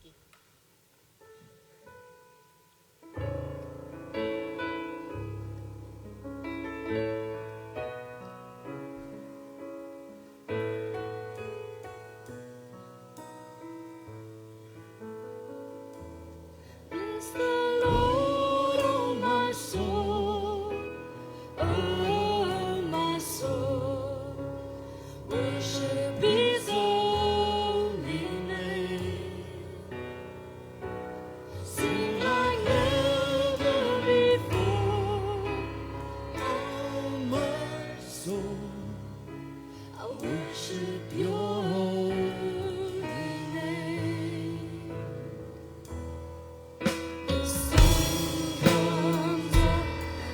Bless the Lord, oh my soul, oh my soul, worship His holy name. Sing like never before, oh my soul, I worship Your holy name. The sun comes up,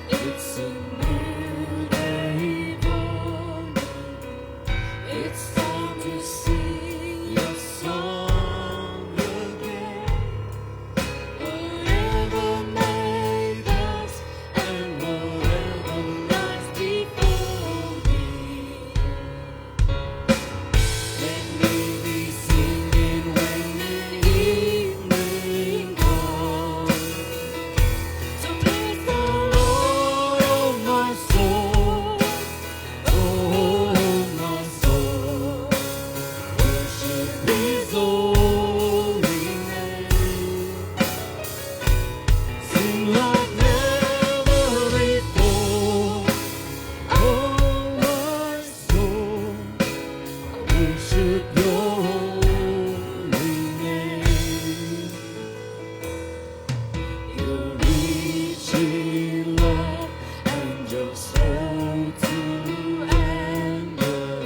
it's a new day born. It's time to sing Your song again. Whatever may pass and whatever lies before me, let me be singing when the evening comes. So bless the Lord, oh my soul, oh my soul, worship His holy name. Sing like never before, oh my soul, I worship Your holy name. Your reaching love and Your slow to anger.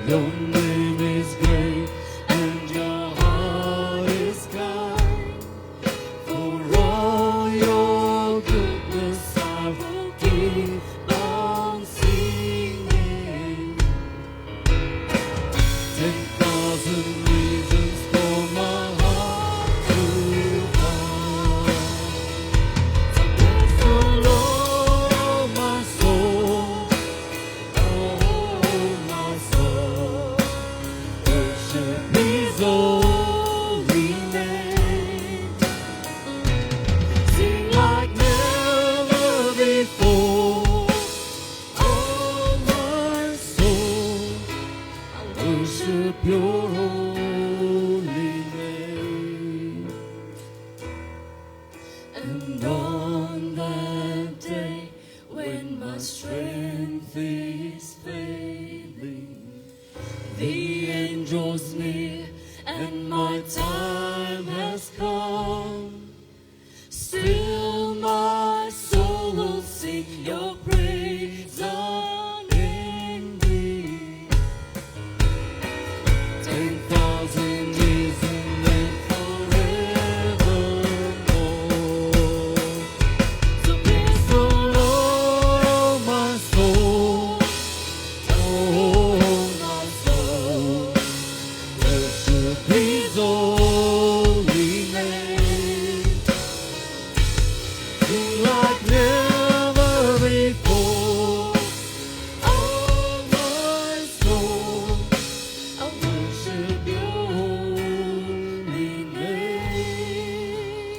Your name is great and Your heart is kind. For all Your goodness I will keep on singing. 10,000 reasons for my heart to find. So bless the Lord, oh my soul, oh my soul, worship His holy name. Sing like never before, oh my soul, I worship Your holy name. And on that day when my strength is failing, the angels near and my time has come, still my soul will sing Your praise unending. 10,000 years and then forevermore. So bless the Lord, oh my soul, oh my soul, worship His holy name. Sing like never before, oh my soul, I worship Your holy name.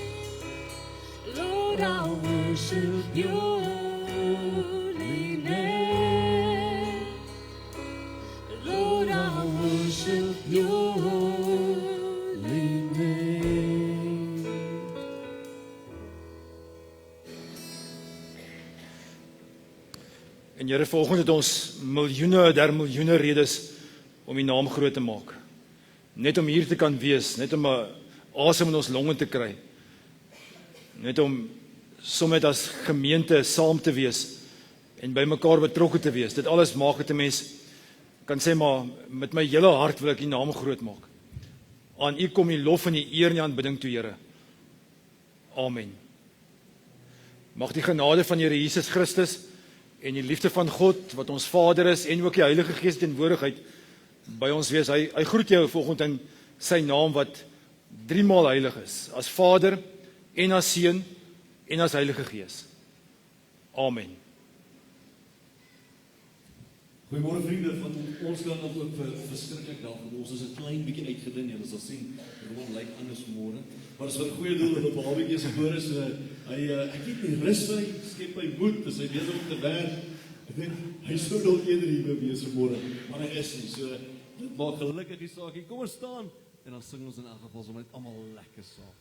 Lord, I worship Your holy name. Lord, I worship Your holy name. En Here, vanoggend het ons miljoene der miljoene redes om U naam groot te maak. Net om hier te kan wees, net om 'n asem in ons longe te kry. Net om sommer as gemeente saam te wees en by mekaar betrokke te wees. Dit alles maak dit 'n mens kan sê, maar met my hele hart wil ek U naam groot maak. Aan U kom die lof en die eer en die aanbidding toe, Here. Amen. Mag die genade van Here Jesus Christus en die liefde van God, wat ons Vader is, en ook die Heilige Gees teenwoordigheid by ons wees. Hy groet jou vanoggend in sy naam wat driemaal heilig is, as Vader en as Seun en as Heilige Gees. Amen. Goeiemôre vriende, van ons kan ook verskriklik dank. Ons is 'n klein bietjie uitgedun, julle sal sien. Roman lyk anders vanmôre. Maar dit is vir 'n goeie doel, op 'n halfbietjie se gebore, so ek het nie rus vir, skep my moed, as hy besig om te werk. Ek dink hy sou dalk eerder hier wees vanmôre, maar hy is nie. So dit maak gelukkig die saak. Kom ons staan en dan sing ons in elk geval sommer net almal lekker saam.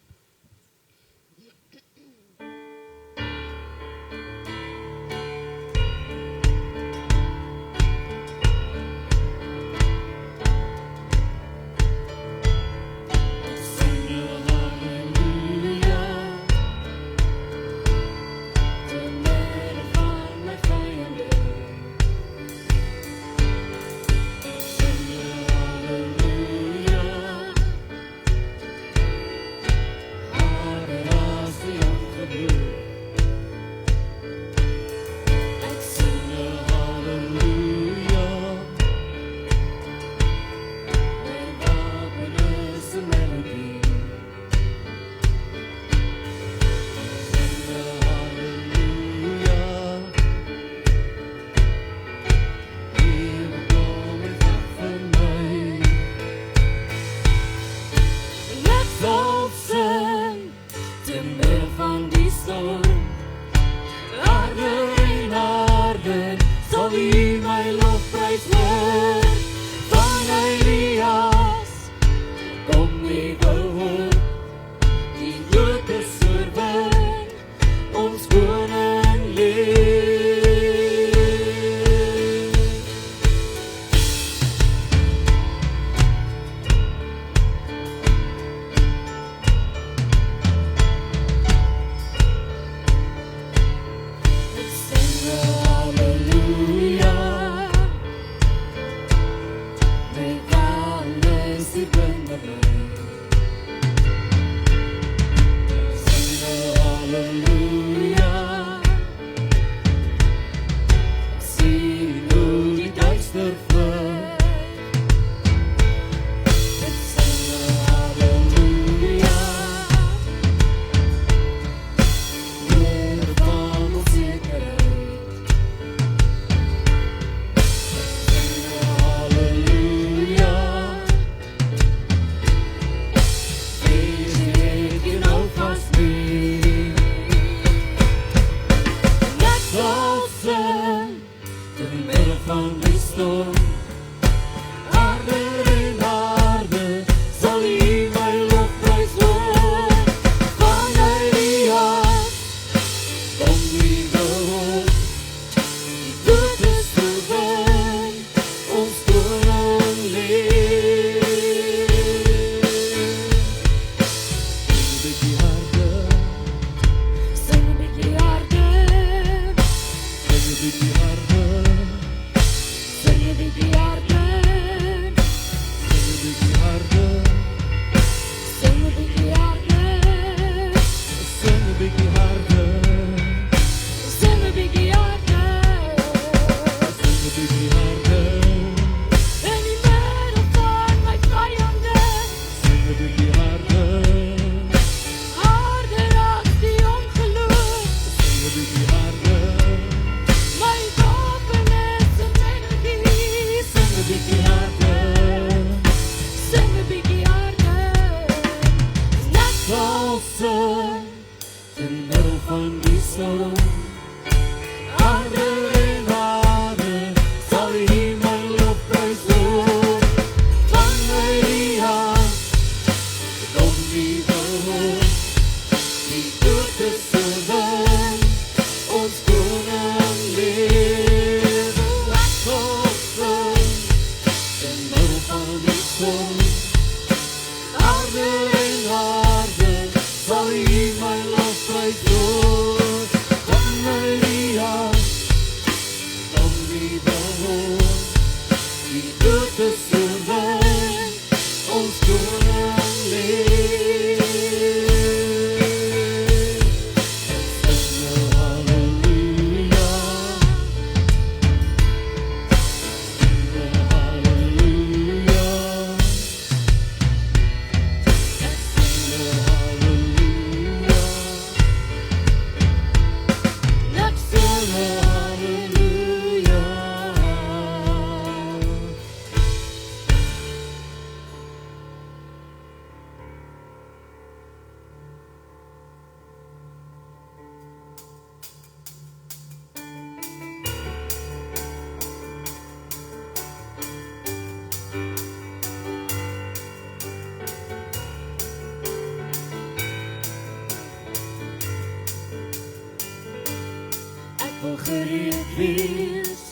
gereed wees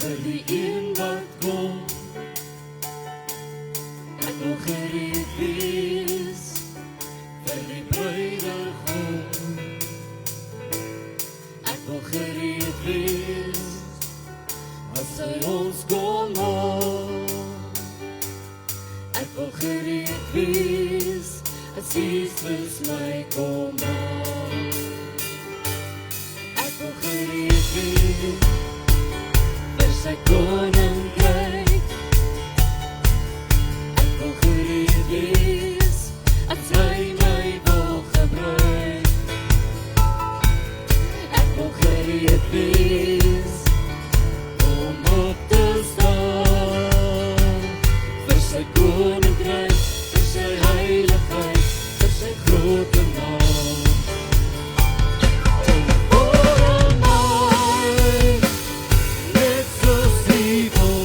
vir die een wat kom. Ek wil gereed wees vir die bruidegom. Ek wil gereed wees as hy ons kom haal. Ek wil gereed wees as Jesus my kom haal. Ek wil gereed wees vir sy koninkryk. Ek wil gereed wees as hy my wil gebruik. Ek wil gereed wees om op te staan vir sy koninkryk, vir sy heiligheid, vir sy grote naam. Oh, my, net soos die wolk.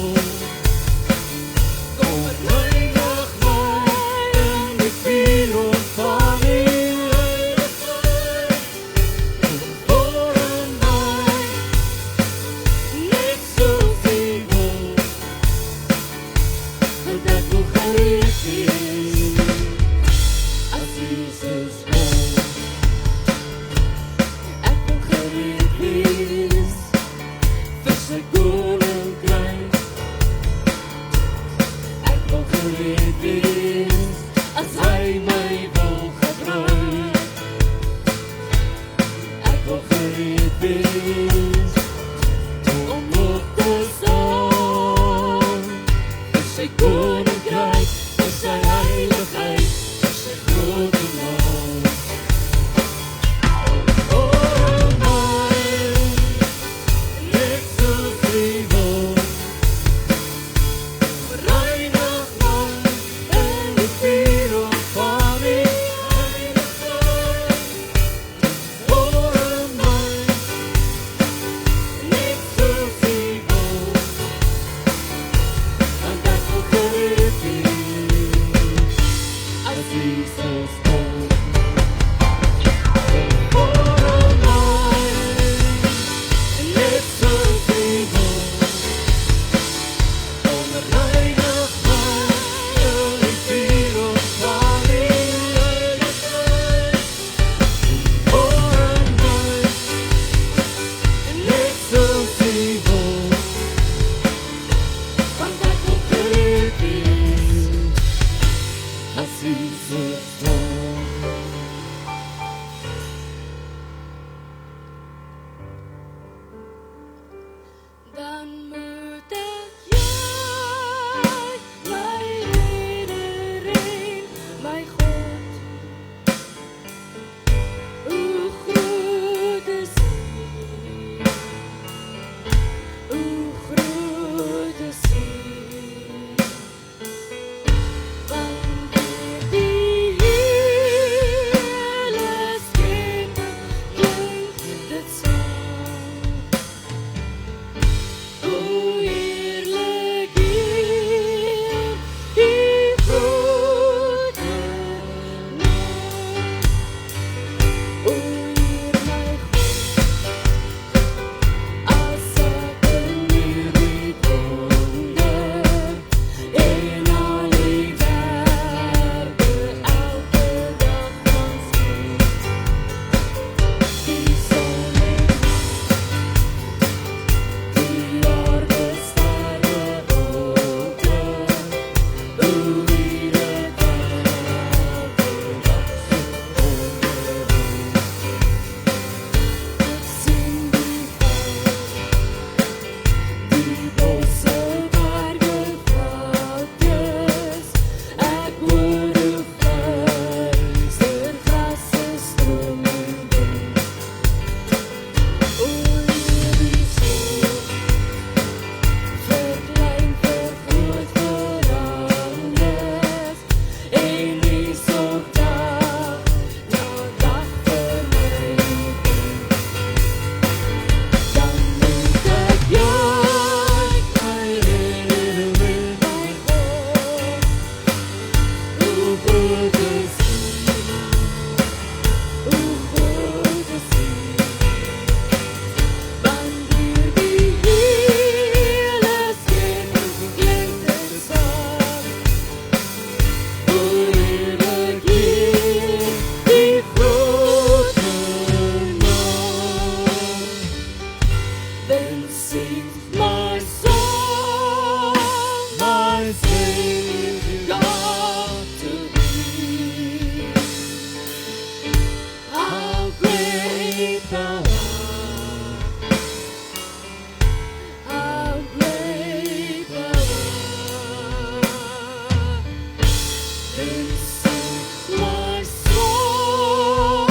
my soul,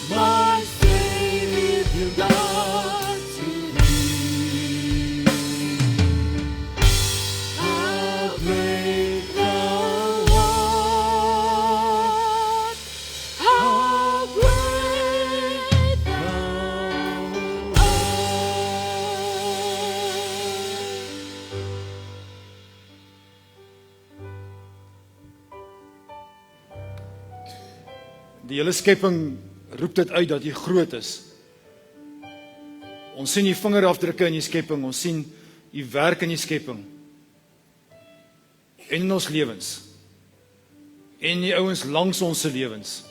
my Savior God to thee. How great thou art, how great thou Die hele skepping roep dit uit dat U groot is. Ons sien U vingerafdrukke in die skepping, ons sien U werk in die skepping. En in ons lewens. En die ouens langs ons se lewens.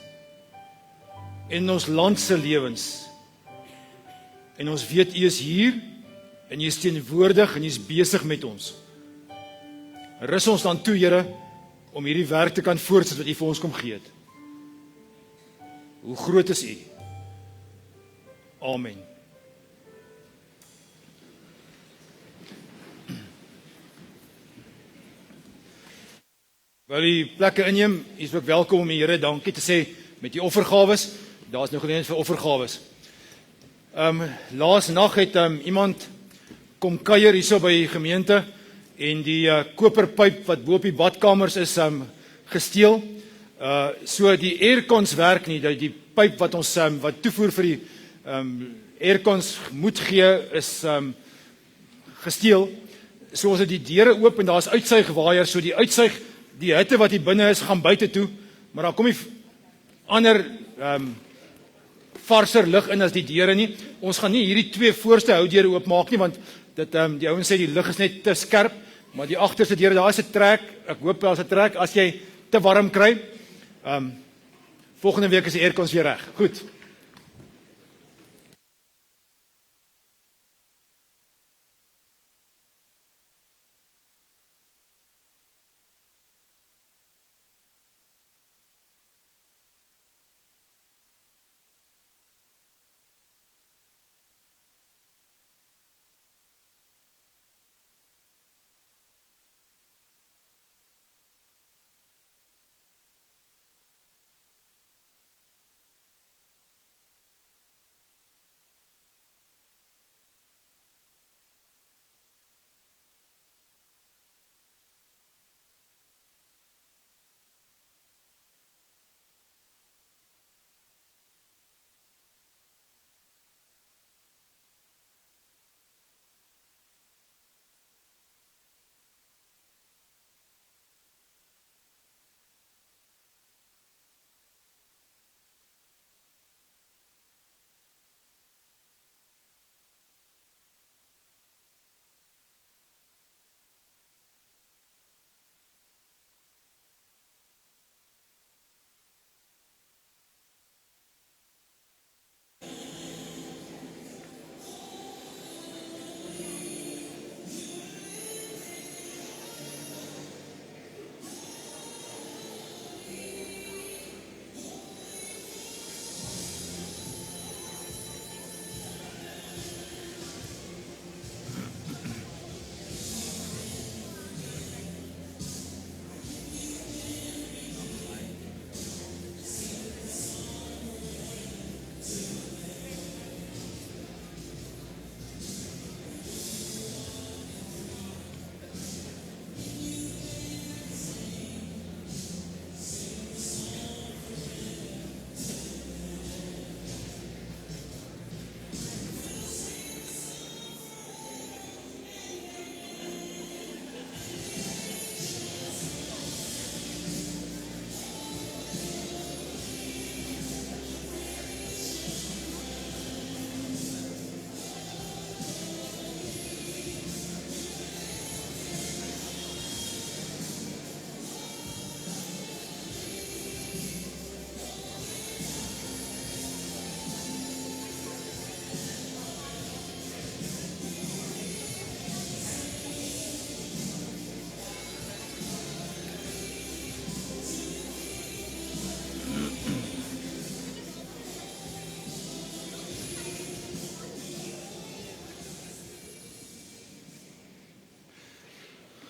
En in ons land se lewens. En ons weet U is hier en U is teenwoordig en U is besig met ons. Rus ons dan toe, Here, om hierdie werk te kan voortsit wat U vir ons kom gee het. Hoe groot is U? Amen. Wil U plekke inneem, U is ook welkom om die Here dankie te sê met die offergawes. Daar is nou geleentheid vir offergawes. Laas nag het iemand kom kuier hierso by die gemeente en die koperpyp wat bo op die badkamers is gesteel. So die aircons werk nie, die pyp wat ons wat toevoer vir die aircons moet gee is gesteel. So ons het die deure oop en daar's uitsuigwaaiers, so die uitsuig, die hitte wat hier binne is gaan buite toe, maar dan kom die ander varser lig in as die deure nie. Ons gaan nie hierdie twee voorste houdeure oopmaak nie, want dit die ouens sê die lig is net te skerp, maar die agterste deure, daar is 'n trek. Ek hoop daar's 'n trek as jy te warm kry. Volgende week is die aircons weer reg. Goed.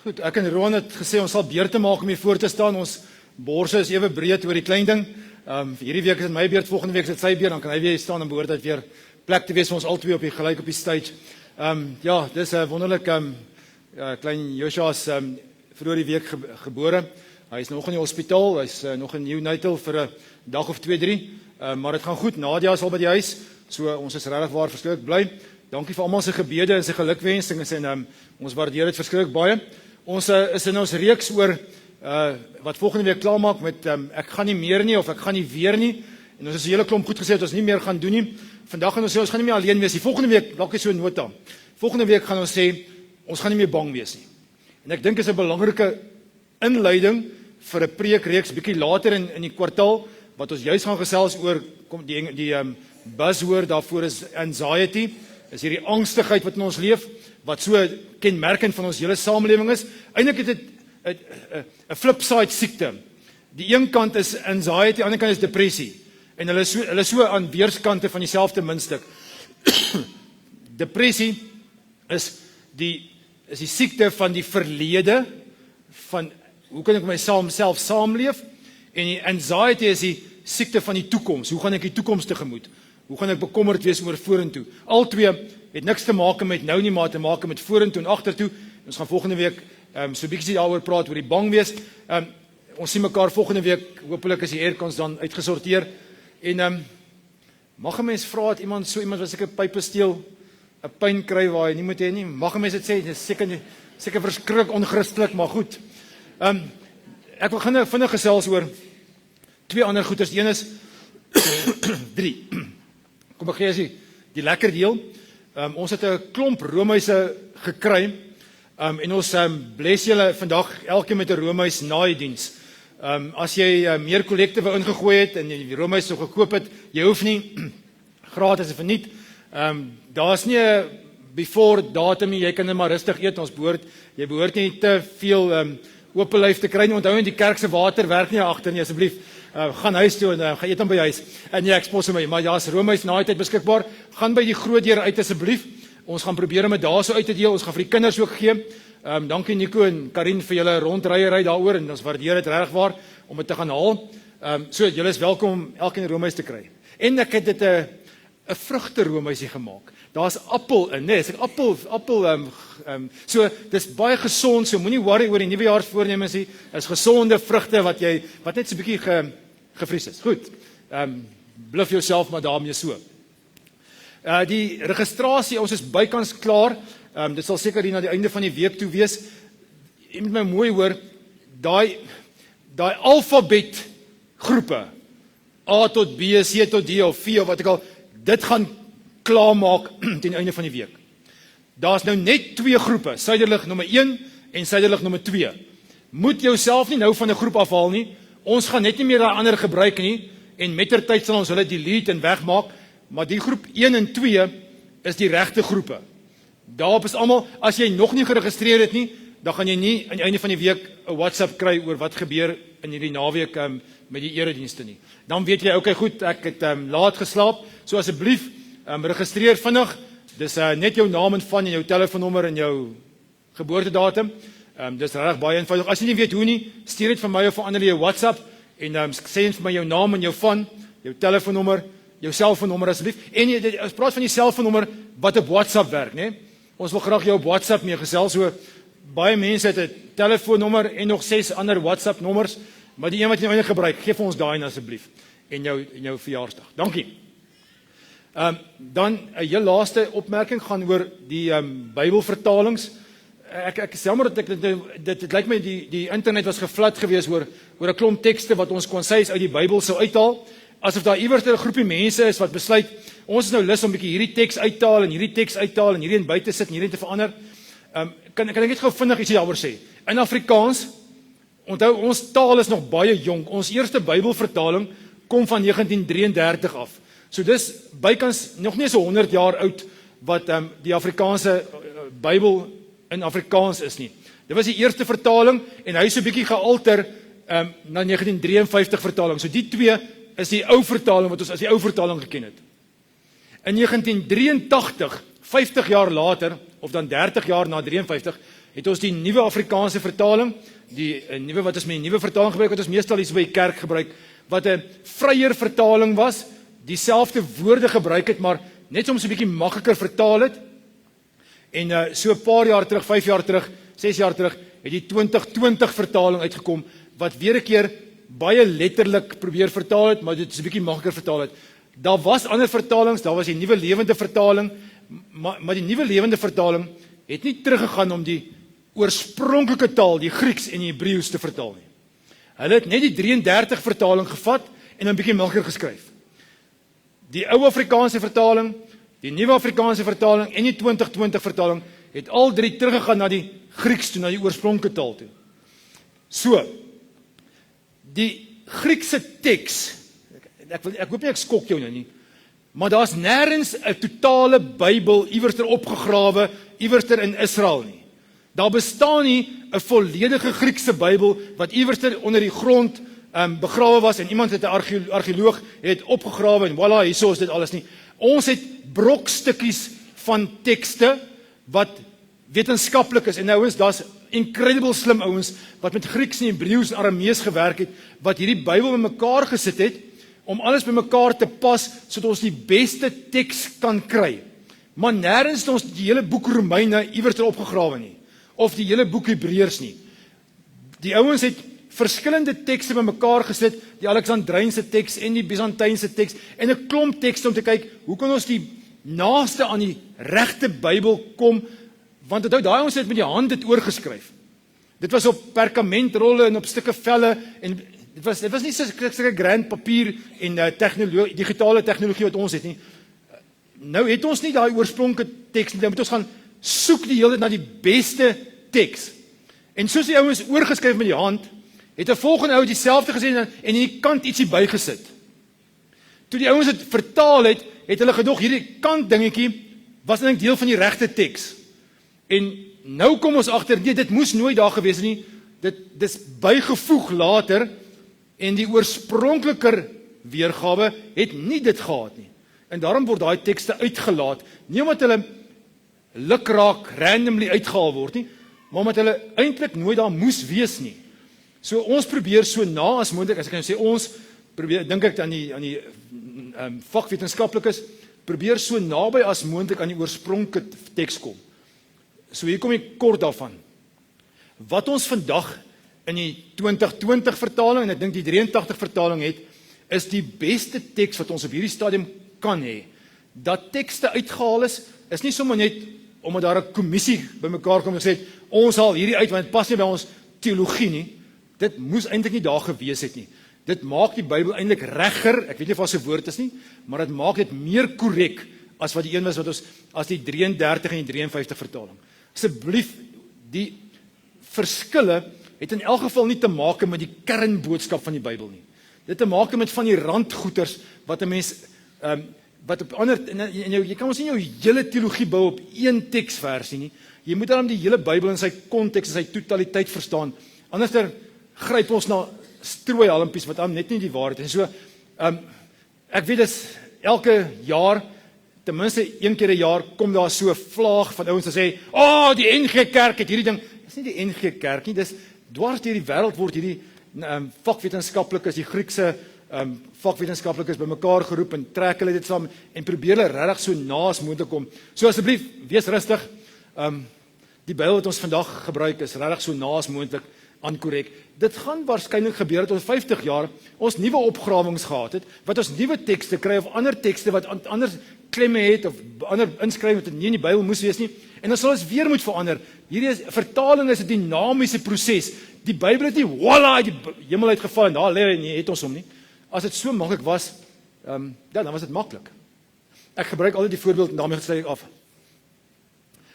Goed, ek en Roan het gesê ons sal beurte maak om hier voor te staan. Ons borse is ewe breed oor die klein ding. Hierdie week is dit my beurt, volgende week is dit sy beurt, dan kan hy weer staan en behoort dit weer plek te wees vir ons albei op die gelyk op die stage. Ja, dis wonderlik, klein Joshua's vroeër die week gebore. Hy is nog in die hospitaal, hy is nog in neonatal vir 'n dag of 2, 3, maar dit gaan goed. Nadia is al by die huis, so ons is regtig waar verskriklik bly. Dankie vir almal se gebede en se gelukwensings en ons waardeer dit verskriklik baie. Ons is in ons reeks oor wat volgende week klaarmaak met ek gaan nie meer nie of ek gaan nie weer nie. En ons is 'n hele klomp goed gesê dat ons nie meer gaan doen nie. Vandag gaan ons sê ons gaan nie meer alleen wees nie. Volgende week, dalk is so 'n nota. Volgende week gaan ons sê ons gaan nie meer bang wees nie. En ek dink is 'n belangrike inleiding vir 'n preekreeks bietjie later in die kwartaal wat ons juis gaan gesels oor die buzzword daarvoor is anxiety. Is hierdie angstigheid wat in ons leef wat so kenmerkend van ons hele samelewing is. Eintlik het dit 'n flipside siekte. Die een kant is anxiety, die ander kant is depressie. En hulle is so aan weerskante van dieselfde muntstuk. Depressie is die siekte van die verlede, van hoe kan ek myself saamleef, en die anxiety is die siekte van die toekoms. Hoe gaan ek die toekoms tegemoet? Hoe gaan ek bekommerd wees oor vorentoe? Al twee het niks te maak met nou nie, maar te maak met vorentoe en agtertoe. Ons gaan volgende week so 'n bietjie daaroor praat oor die bang wees. Ons sien mekaar volgende week. Hoopelik is die aircons dan uitgesorteer. En mag 'n mens vra dat iemand wat seker pype steel, 'n pyn kry waar hy nie moet hê nie. Mag 'n mens dit sê? Dit is seker verskriklik onchristelik, maar goed. Ek wil gaan vinnig gesels oor twee ander goeters. Die een is 3. Kom ek gee as die lekker deel. Ons het 'n klomp roomhuise gekry. En ons bless julle vandag elkeen met 'n roomhuis na die diens. As jy meer kollekte wou ingegooi het en jy die roomhuis sou gekoop het, jy hoef nie gratis of verniet. Daar's nie 'n before datum nie, jy kan net maar rustig eet. Jy behoort nie te veel oop lyf te kry nie. Onthou net die kerk se water werk nie agter nie, asseblief. Gaan huis toe en gaan eet dan by huis. En nee, ek spos my, maar daar's roomhuis na die tyd beskikbaar. Gaan by die groot deur uit asseblief. Ons gaan probeer om dit daarso uit te deel. Ons gaan vir die kinders ook gee. Dankie Nico en Karin vir julle rondryery daaroor en ons waardeer dit regtig waar om dit te gaan haal. So julle is welkom om elkeen 'n roomhuis te kry. En ek het dit 'n vrugte roomhuisie gemaak. Daar's appel in, nee, appel so dis baie gesond, so moenie worry oor die nuwejaarsvoornemens nie. Is gesonde vrugte wat net so 'n bietjie gevries is. Goed. Bluf jouself maar daarmee so. Die registrasie, ons is bykans klaar. Dit sal seker hier na die einde van die week toe wees. Jy moet my mooi hoor, daai alfabet groepe, A tot B, C tot D of V of wat ek al, dit gaan klaarmaak teen die einde van die week. Daar's nou net 2 groepe, Suiderlig nommer 1 en Suiderlig nommer 2. Moet jouself nie nou van 'n groep afhaal nie. Ons gaan net nie meer daai ander gebruik nie en mettertyd sal ons hulle delete en wegmaak, maar die groep 1 en 2 is die regte groepe. Daarop is almal, as jy nog nie geregistreer het nie, dan gaan jy nie aan die einde van die week 'n WhatsApp kry oor wat gebeur in hierdie naweek met die eredienste nie. Dan weet jy, okay, goed, ek het laat geslaap, so asseblief registreer vinnig. Dis net jou naam en van en jou telefoonnommer en jou geboortedatum. Dis regtig baie eenvoudig. As jy nie weet hoe nie, stuur dit vir my of vir ander jou WhatsApp en sê vir my jou naam en jou van, jou telefoonnommer, jou selfoonnommer asseblief. En ons praat van die selfoonnommer wat op WhatsApp werk, né? Ons wil graag jou op WhatsApp mee gesels. So baie mense het 'n telefoonnommer en nog 6 ander WhatsApp nommers, maar die een wat jy nou gebruik, gee vir ons daai asseblief en jou verjaarsdag. Dankie. Dan 'n heel laaste opmerking gaan oor die Bybelvertalings. Ek is jammer dat dit lyk my die internet was gevlat geweest oor 'n klomp tekste wat ons kon sê uit die Bybel sou uithaal. Asof daar iewers 'n groepie mense is wat besluit, ons is nou lus om 'n bietjie hierdie teks uit te haal en hierdie teks uit te haal en hierdie in buite sit en hierdie te verander. Kan ek net gou vinnig ietsie daaroor sê? In Afrikaans, onthou ons taal is nog baie jonk. Ons eerste Bybelvertaling kom van 1933 af. So dis bykans nog nie so 100 jaar oud wat die Afrikaanse Bybel in Afrikaans is nie. Dit was die eerste vertaling en hy is so 'n bietjie gealter na 1953 vertaling. So die twee is die ou vertaling wat ons as die ou vertaling geken het. In 1983, 50 jaar later, of dan 30 jaar na 53, het ons die nuwe Afrikaanse vertaling, die nuwe wat ons met die nuwe vertaling gebruik, wat ons meestal hier by die kerk gebruik, wat 'n vryer vertaling was, dieselfde woorde gebruik het, maar net soms 'n bietjie makliker vertaal het. En so 'n paar jaar terug, 5 jaar terug, 6 jaar terug, het die 2020 vertaling uitgekom, wat weer 'n keer baie letterlik probeer vertaal het, maar dit is 'n bietjie makliker vertaal het. Daar was ander vertalings, daar was die Nuwe Lewende vertaling, maar die Nuwe Lewende vertaling het nie teruggegaan om die oorspronklike taal, die Grieks en die Hebreëus te vertaal nie. Hulle het net die 33 vertaling gevat en 'n bietjie makliker geskryf. Die ou Afrikaanse vertaling, die nuwe Afrikaanse vertaling en die 2020 vertaling het al drie teruggegaan na die Grieks toe, na die oorspronklike taal toe. So, die Griekse teks, ek hoop nie ek skok jou nou nie, maar daar's nêrens 'n totale Bybel iewerster opgegrawe, iewerster in Israel nie. Daar bestaan nie 'n volledige Griekse Bybel wat iewerster onder die grond begrawe was en iemand het 'n argeoloog het opgegrawe en voilà, hierso is dit alles nie. Ons het brokstukkies van tekste wat wetenskaplik is en nou is daar's incredible slim ouens wat met Grieks en Hebreëus en Aramees gewerk het wat hierdie Bybel bymekaar gesit het om alles bymekaar te pas sodat ons die beste teks kan kry. Maar nêrens het ons die hele boek Romeine iewerster opgegrawe nie of die hele boek Hebreërs nie. Die ouens het verskillende tekste bymekaar gesit, die Alexandrynse teks en die Byzantynse teks en 'n klomp tekste om te kyk hoe kan ons die naaste aan die regte Bybel kom, want onthou daai ons het met die hand dit oorgeskryf. Dit was op perkamentrolle en op stukke velle en dit was nie so 'n grand papier en digitale tegnologie wat ons het nie. Nou het ons nie daai oorspronklike teks nie, dan moet ons gaan soek die hele tyd na die beste teks. En soos die ouens oorgeskryf met die hand, het 'n volgende ou dieselfde gesê en in die kant ietsie bygesit. Toe die ouens dit vertaal het, het hulle gedog hierdie kant dingetjie was eintlik deel van die regte teks. En nou kom ons agter, nee, dit moes nooit daar gewees nie. Dis bygevoeg later en die oorspronkliker weergawe het nie dit gehad nie. En daarom word daai tekste uitgelaat, nie omdat hulle lukraak randomly uitgehaal word nie, maar omdat hulle eintlik nooit daar moes wees nie. So ons probeer so na as moontlik, as ek kan sê ons probeer, dink ek aan die vakwetenskaplikes, probeer so naby as moontlik aan die oorspronklike teks kom. So hier kom ek kort daarvan. Wat ons vandag in die 2020 vertaling en ek dink die 83 vertaling het, is die beste teks wat ons op hierdie stadium kan hê. Dat tekste uitgehaal is nie sommer net omdat daar 'n kommissie bymekaar kom en gesê ons haal hierdie uit want dit pas nie by ons teologie nie. Dit moes eintlik nie daar gewees het nie. Dit maak die Bybel eintlik regger, ek weet nie of dit 'n woord is nie, maar dit maak dit meer korrek as wat die een was wat ons as die 33 en die 53 vertaling. Asseblief, die verskille het in elk geval nie te maak met die kernboodskap van die Bybel nie. Dit te maak met van die randgoeters wat 'n mens wat op ander jy kan ons nie jou hele teologie bou op een teksversie nie. Jy moet dan die hele Bybel in sy konteks en sy totaliteit verstaan. Anderster gryp ons na strooihalmpies wat dan net nie die waarheid is. So ek weet dis elke jaar ten minste een keer 'n jaar kom daar so 'n vlaag van ouens wat sê, die NG Kerk het hierdie ding." Dis nie die NG Kerk nie, dis dwars deur die wêreld word hierdie vakwetenskaplikes, die Griekse vakwetenskaplikes bymekaar geroep en trek hulle dit saam en probeer hulle regtig so na as moontlik kom. So asseblief, wees rustig. Die Bybel wat ons vandag gebruik is regtig so na as moontlik aan korrek. Dit gaan waarskynlik gebeur dat ons 50 jaar ons nuwe opgrawings gehad het, wat ons nuwe tekste kry of ander tekste wat ander klemme het of ander inskrywings wat nie in die Bybel moes wees nie. En dan sal ons weer moet verander. Hierdie vertaling is 'n dinamiese proses. Die Bybel het nie voila uit die hemel uitgeval en daar lê hy nie, het ons hom nie. As dit so maklik was, dan was dit maklik. Ek gebruik altyd die voorbeeld en daarmee sluit ek af.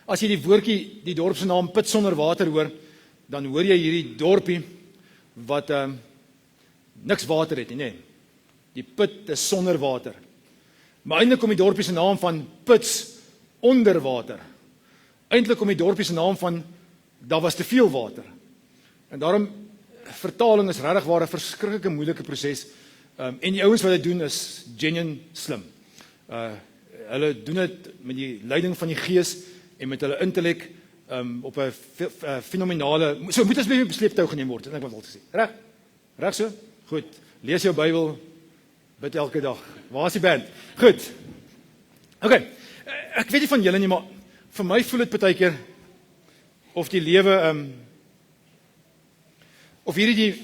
As jy die woordjie, die dorp se naam Put Sonder Water hoor, dan hoor jy hierdie dorpie wat niks water het nie, nee. Die put is sonder water. Maar eintlik kom die dorpie se naam van Puts onder water. Eintlik kom die dorpie se naam van daar was te veel water. En daarom vertaling is regtig waar 'n verskriklike moeilike proses. En die ouens wat dit doen is genuine slim. Hulle doen dit met die leiding van die Gees en met hulle intellek op 'n fenominale, so moet asseblief op sleeptou geneem word, en ek wil sê. Reg? Reg so? Goed. Lees jou Bybel, bid elke dag. Waar is die band? Goed. OK. Ek weet nie van julle nie, maar vir my voel dit baie keer of die lewe of hierdie die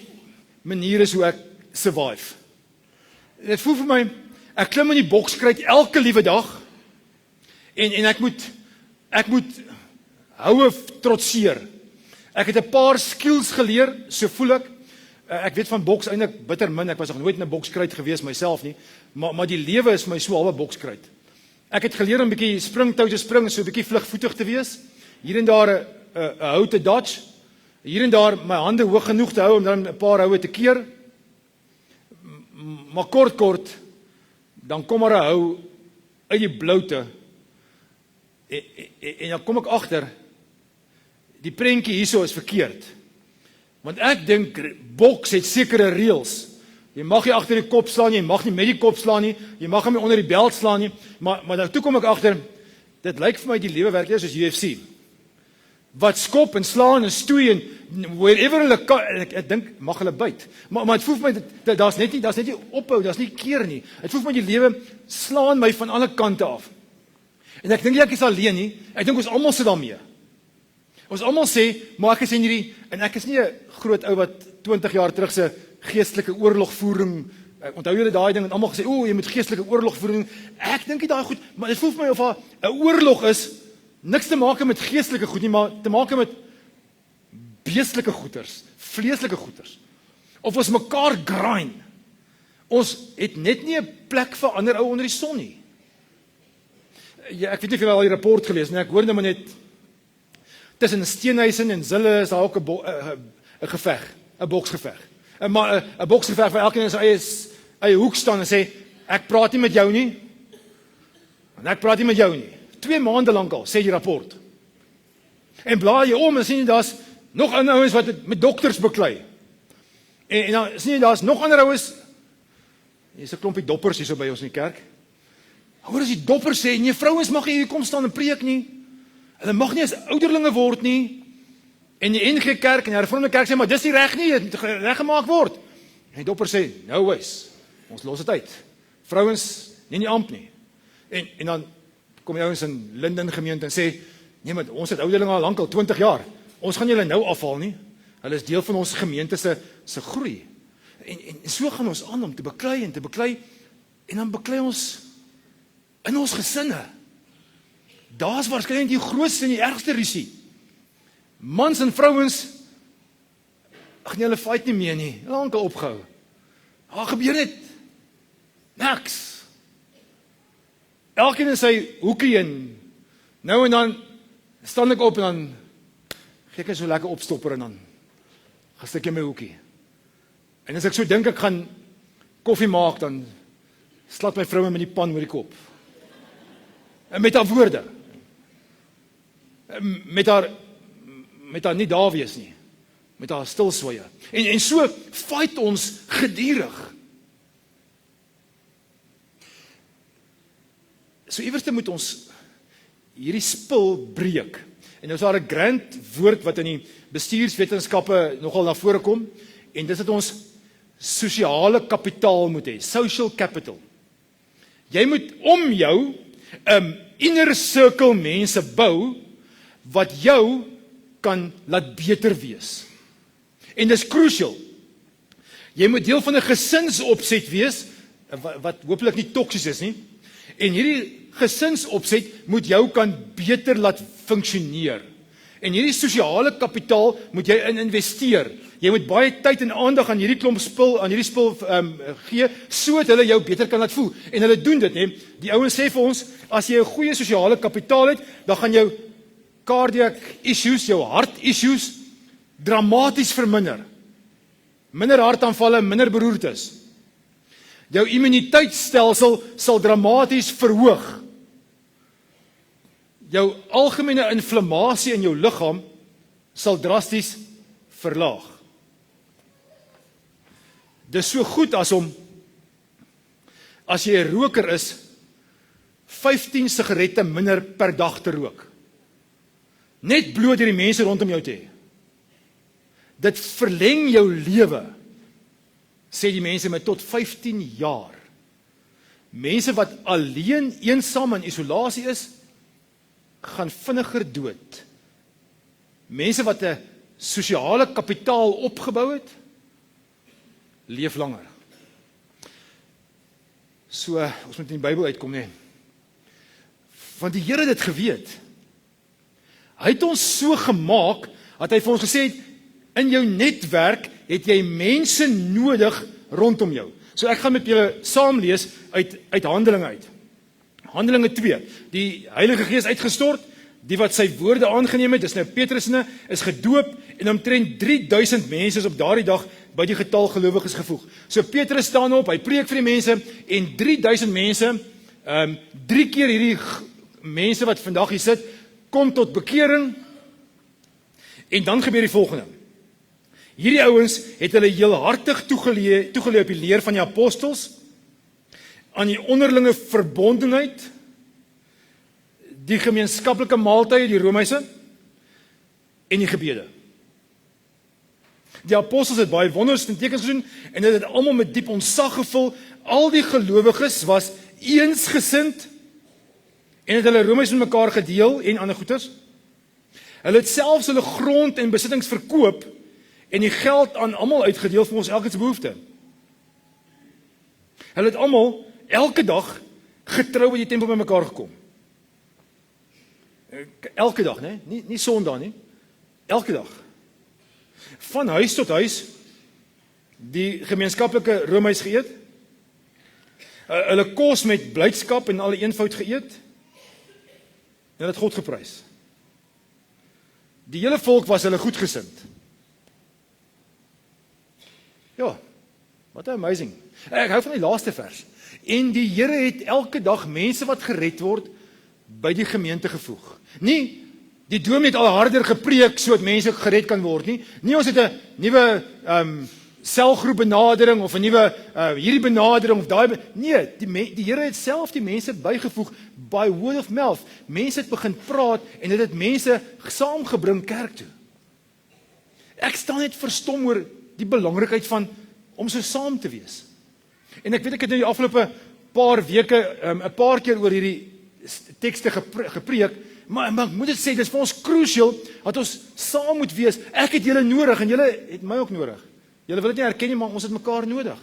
manier is hoe ek survive. Dit voel vir my, ek klim in die bokskruit elke liewe dag en ek moet houe trotseer. Ek het 'n paar skills geleer, so voel ek. Ek weet van boks eintlik bitter min, ek was nog nooit in 'n bokskruit gewees myself nie, maar die lewe is my so halwe bokskruit. Ek het geleer om 'n bietjie springtou te spring, so 'n bietjie vlugvoetig te wees. Hier en daar 'n hou te dodge. Hier en daar my hande hoog genoeg te hou om dan 'n paar houe te keer. Maar kort, dan kom maar 'n hou uit die bloute. En dan kom ek agter, die prentjie hierso is verkeerd. Want ek dink boks het sekere reëls. Jy mag nie agter die kop slaan nie, jy mag nie met die kop slaan nie, jy mag hom nie onder die beld slaan nie, maar dan toe kom ek agter, dit lyk vir my die lewe werk soos UFC. Wat skop en slaan en stoei en wherever hulle kan, ek dink mag hulle byt. Maar dit voel vir my daar's net nie ophou, daar's nie keer nie. Dit voel vir my die lewe slaan my van alle kante af. En ek dink nie ek is alleen nie. Ek dink ons almal sit daarmee. Ons almal sê, maar ek is in hierdie, en ek is nie 'n groot ou wat 20 jaar terug se geestelike oorlogvoering, onthou julle daai ding en almal gesê, jy moet geestelike oorlogvoering. Ek dink nie daai goed, maar dit voel vir my of 'n oorlog is niks te maak met geestelike goed nie, maar te maak met beestelike goeters, vleeslike goeters. Of ons mekaar grind. Ons het net nie 'n plek vir ander ou onder die son nie. Ja, ek weet nie of julle al die rapport gelees nie, ek hoor nou maar net tussen Steenhuisen en Zille is daar ook 'n geveg, 'n boksgeveg. Maar 'n boksgeveg waar elkeen in sy eie hoek staan en sê, ek praat nie met jou nie. En ek praat nie met jou nie. 2 maande lank al, sê die rapport. En blaai jy om en sien jy daar's nog ander ouens wat het met dokters beklei. En dan sien jy daar's nog ander ouens, hier's 'n klompie doppers hierso by ons in die kerk. Hoor as die doppers sê, nee, vrouens mag nie hier kom staan en preek nie. Hulle mag nie as ouderlinge word nie. En die NG Kerk en die Hervormde Kerk sê, maar dis nie reg nie, dit moet reggemaak word. En die dopper sê, no ways, ons los dit uit. Vrouens, nie amp nie. En dan kom die ouens in Linden gemeente en sê, nee, maar ons het ouderlinge al lank al 20 jaar. Ons gaan julle nou afhaal nie. Hulle is deel van ons gemeente se groei. En so gaan ons aan om te beklei en te beklei, en dan beklei ons in ons gesinne. Daar's waarskynlik die grootste en die ergste rusie. Mans en vrouens, nee, hulle fight nie meer nie. Hulle het al opgehou. Daar gebeur net niks. Elkeen in sy hoekie en nou en dan staan ek op en dan gee ek so lekker opstopper en dan gaan stuk in my hoekie. En as ek so dink ek gaan koffie maak, dan slat my vrou my met die pan met die kop. En met haar woorde. Met haar nie daar wees nie. Met haar stilswye. En so fight ons gedurig. So iewerste moet ons hierdie spil breek. En nou is daar 'n grand woord wat in die bestuurswetenskappe nogal na vore kom, en dis dat ons sosiale kapitaal moet hê, social capital. Jy moet om jou 'n inner circle mense bou wat jou kan laat beter wees. En dis crucial. Jy moet deel van 'n gesinsopset wees wat hopelik nie toksies is nie. En hierdie gesinsopset moet jou kan beter laat funksioneer. En hierdie sosiale kapitaal moet jy in investeer. Jy moet baie tyd en aandag aan hierdie klomp spul, gee, sodat hulle jou beter kan laat voel. En hulle doen dit, hè. Die ouens sê vir ons, as jy 'n goeie sosiale kapitaal het, dan gaan jou cardiac issues, jou hart issues, dramaties verminder. Minder hartaanvalle, minder beroertes. Jou immuniteitsstelsel sal dramaties verhoog. Jou algemene inflammasie in jou liggaam sal drasties verlaag. Dis so goed as jy 'n roker is, 15 sigarette minder per dag te rook. net bloot hierdie mense rondom jou te hê. Dit verleng jou lewe, sê die mense met tot 15 jaar. Mense wat alleen, eensaam in isolasie is, gaan vinniger dood. Mense wat 'n sosiale kapitaal opgebou het, leef langer. So, ons moet in die Bybel uitkom, nee. Want die Here het dit geweet. Hy het ons so gemaak, dat hy vir ons gesê het, in jou netwerk het jy mense nodig rondom jou. So ek gaan met julle saam lees uit Handelinge uit. Handelinge 2. Die Heilige Gees uitgestort, die wat sy woorde aangeneem het, dis nou Petrusne, is gedoop en omtrent 3000 mense is op daardie dag by die getal gelowiges gevoeg. So Petrus staan op, hy preek vir die mense en 3000 mense, 3 keer hierdie mense wat vandag hier sit, kom tot bekering en dan gebeur die volgende. Hierdie ouens het hulle heelhartig toegeleef op die leer van die apostels, aan die onderlinge verbondenheid, die gemeenskaplike maaltye, die Romeise, en die gebede. Die apostels het baie wonders en tekens gedoen, en dit het almal met diep ontzag gevul. Al die gelowiges was eensgesind, en het hulle Romeise met mekaar gedeel, en ander goeders. Hulle het selfs hulle grond en besittings verkoop, en die geld aan almal uitgedeel vir ons elke se behoefte. Hulle het almal elke dag getrou by die tempel by mekaar gekom. Elke dag, né? Nie Sondag nie. Elke dag. Van huis tot huis die gemeenskaplike roomys geëet. Hulle kos met blydskap en alle eenvoud geëet. En hulle het God geprys. Die hele volk was hulle goedgesind. Ja, wat amazing. Ek hou van die laaste vers. En die Here het elke dag mense wat gered word by die gemeente gevoeg. Nie die dominee het al harder gepreek sodat mense gered kan word nie. Nie ons het 'n nuwe selgroep benadering of 'n nuwe hierdie benadering of daai nee, die Here het self die mense bygevoeg by word of mouth. Mense het begin praat en dit het mense saamgebring kerk toe. Ek staan net verstom oor die belangrikheid van om so saam te wees. En ek weet ek het nou die afgelope paar weke 'n paar keer oor hierdie tekste gepreek, maar ek moet dit sê, dit is vir ons crucial dat ons saam moet wees. Ek het julle nodig en julle het my ook nodig. Julle wil dit nie erken nie, maar ons het mekaar nodig.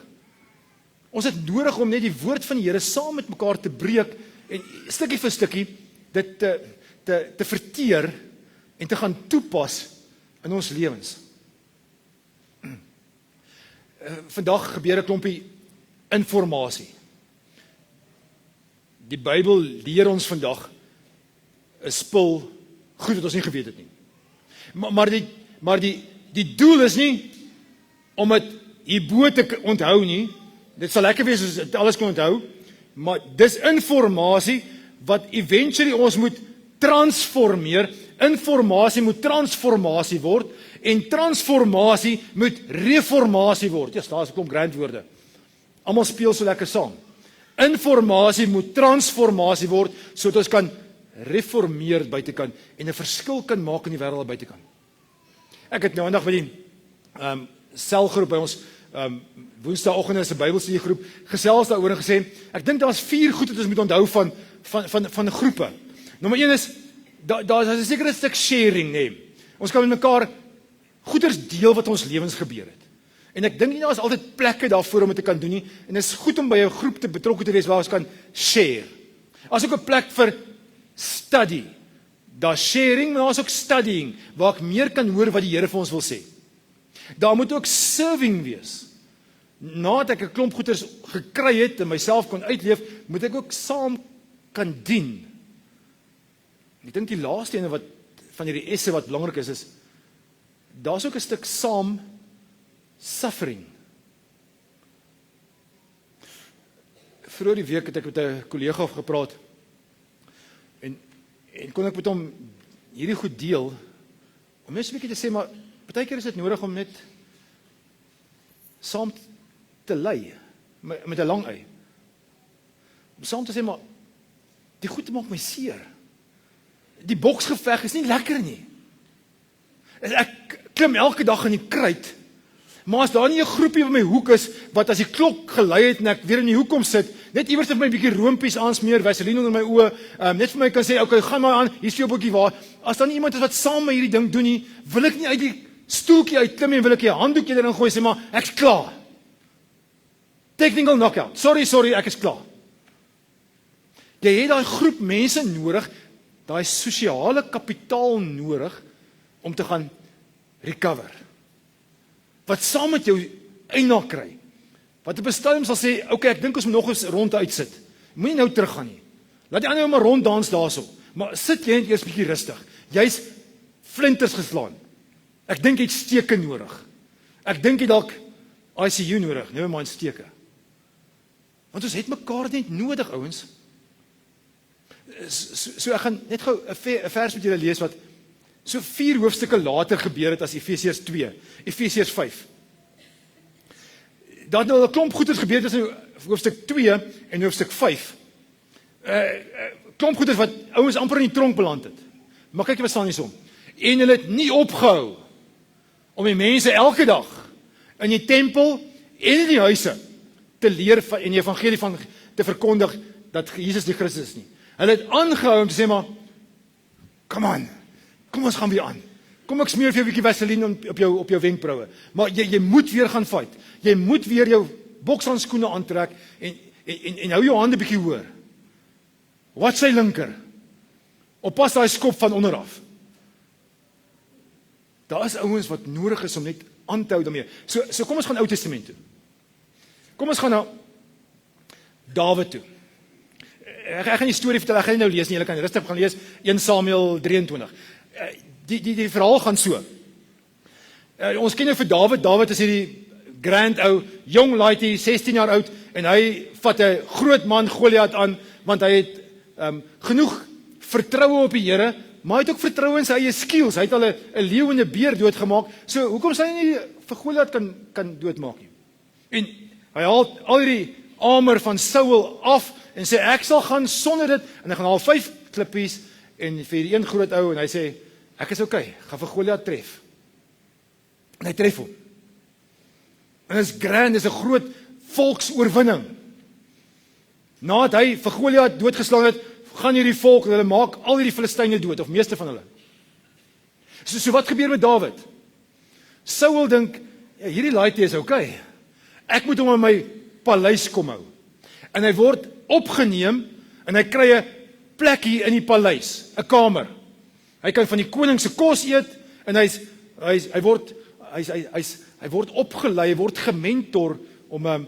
Ons het nodig om net die woord van die Here saam met mekaar te breek en stukkie vir stukkie dit te verteer en te gaan toepas in ons lewens. Vandag gebeur 'n klompie informasie. Die Bybel leer ons vandag 'n spul goed wat ons nie geweet het nie. Maar die doel is nie om dit hierbo te onthou nie. Dit sal lekker wees as dit alles kan onthou, maar dis informasie wat eventually ons moet transformeer. Informasie moet transformasie word en transformasie moet reformasie word. Ja, daar is 'n klomp grand woorde. Almal speel so lekker saam. Informasie moet transformasie word sodat ons kan reformeer buitekant en 'n verskil kan maak in die wêreld buitekant. Ek het nou eendag by die selgroep by ons Woensdaagoggend is 'n Bybelstudiegroep gesels daaroor en gesê, ek dink daar was 4 goed wat ons moet onthou van groepe. Nommer 1 is daar is 'n sekere stuk sharing, nee. Ons kan met mekaar goeders deel wat ons lewens gebeur het. En ek dink nie daar is altyd plekke daarvoor om dit te kan doen nie en dit is goed om by 'n groep te betrokke te wees waar ons kan share. As ook 'n plek vir study. Daar's sharing, maar daar's ook studying waar ek meer kan hoor wat die Here vir ons wil sê. Daar moet ook serving wees. Nadat ek 'n klomp goeders gekry het en myself kon uitleef, moet ek ook saam kan dien. Ek dink die laaste ene wat van hierdie esse wat belangrik is daar's ook 'n stuk saam suffering. Vroeger die week het ek met 'n kollega gepraat en kon ek met hom hierdie goed deel om net 'n bietjie te sê, maar partykeer is dit nodig om net saam te ly met 'n lang ei. Om saam te sê, maar die goed maak my seer. die boksgeveg is nie lekker nie. Ek klim elke dag in die kruit, maar as daar nie 'n groepie by my hoek is, wat as die klok gelei het en ek weer in die hoek kom sit, net iewers vir my 'n bietjie roompies aansmeer, vaseline onder my oë, net vir my kan sê, okay, gaan maar aan, hier is jou boekie waar, as daar nie iemand is wat saam met hierdie ding doen nie, wil ek nie uit die stoeltjie uitklim en wil ek 'n handdoekie erin gooi en sê, maar ek's klaar. Technical knockout, sorry, ek is klaar. Jy het daai groep mense nodig, daai sosiale kapitaal nodig, om te gaan recover. Wat saam met jou eina kry. Wat op 'n stadium sal sê, okay, ek dink ons moet nog eens rond uitsit. Moenie nou teruggaan nie. Laat die ander maar ronddans daarso. Maar sit jy net eers bietjie rustig. Jy's flinters geslaan. Ek dink jy het steke nodig. Ek dink jy dalk ICU nodig, never mind steke. Want ons het mekaar net nodig, ouens. So ek gaan net gou 'n vers met julle lees wat so 4 hoofstukke later gebeur het as Efesiërs 2, Efesiërs 5. Daar het nou 'n klomp goeders gebeur tussen hoofstuk 2 en hoofstuk 5. Klomp goeders wat ouens amper in die tronk beland het. Maar kyk wat staan hierson. En hulle het nie opgehou om die mense elke dag in die tempel en in die huise te leer en die evangelie van te verkondig dat Jesus die Christus is nie. Hulle het aangehou om te sê, maar kom ons gaan weer aan. Kom ek smeer vir jou 'n bietjie vaseline op jou wenkbroue. Maar jy moet weer gaan fight. Jy moet weer jou bokshandskoene aantrek en hou jou hande bietjie hoër. Wat sê linker? Oppas daai skop van onder af. Daar is ouens wat nodig is om net aan te hou daarmee. So kom ons gaan Ou Testament toe. Kom ons gaan na Dawid toe. Ek gaan die storie vertel, ek gaan nie nou lees nie, julle kan rustig gaan lees, 1 Samuel 23. Die verhaal gaan so. Ons ken nou vir Dawid is hierdie grand ou, jong laaitie, 16 jaar oud, en hy vat 'n groot man Goliat aan, want hy het genoeg vertroue op die Here, maar hy het ook vertroue in sy eie skills. Hy het al 'n leeu en 'n beer doodgemaak, so hoekom sal hy nie vir Goliat kan doodmaak nie? En hy haal al hierdie armor van Saul af, en sê, ek sal gaan sonder dit, en hy gaan haal 5 klippies, en vir die een groot ou, en hy sê, ek is okay, gaan vir Goliat tref. En hy tref hom. En dit is grand, dit is 'n groot volksoorwinning. Nadat hy vir Goliat doodgeslaan het, gaan hierdie volk, en hulle maak al hierdie Filistyne dood, of meeste van hulle. So wat gebeur met Dawid? Saul dink, ja, hierdie laaitie is okay. Ek moet hom in my paleis kom hou. En hy word opgeneem, en hy kry 'n plekkie in die paleis, 'n kamer. Hy kan van die koning se kos eet, en hy word opgelei, hy word gementor om 'n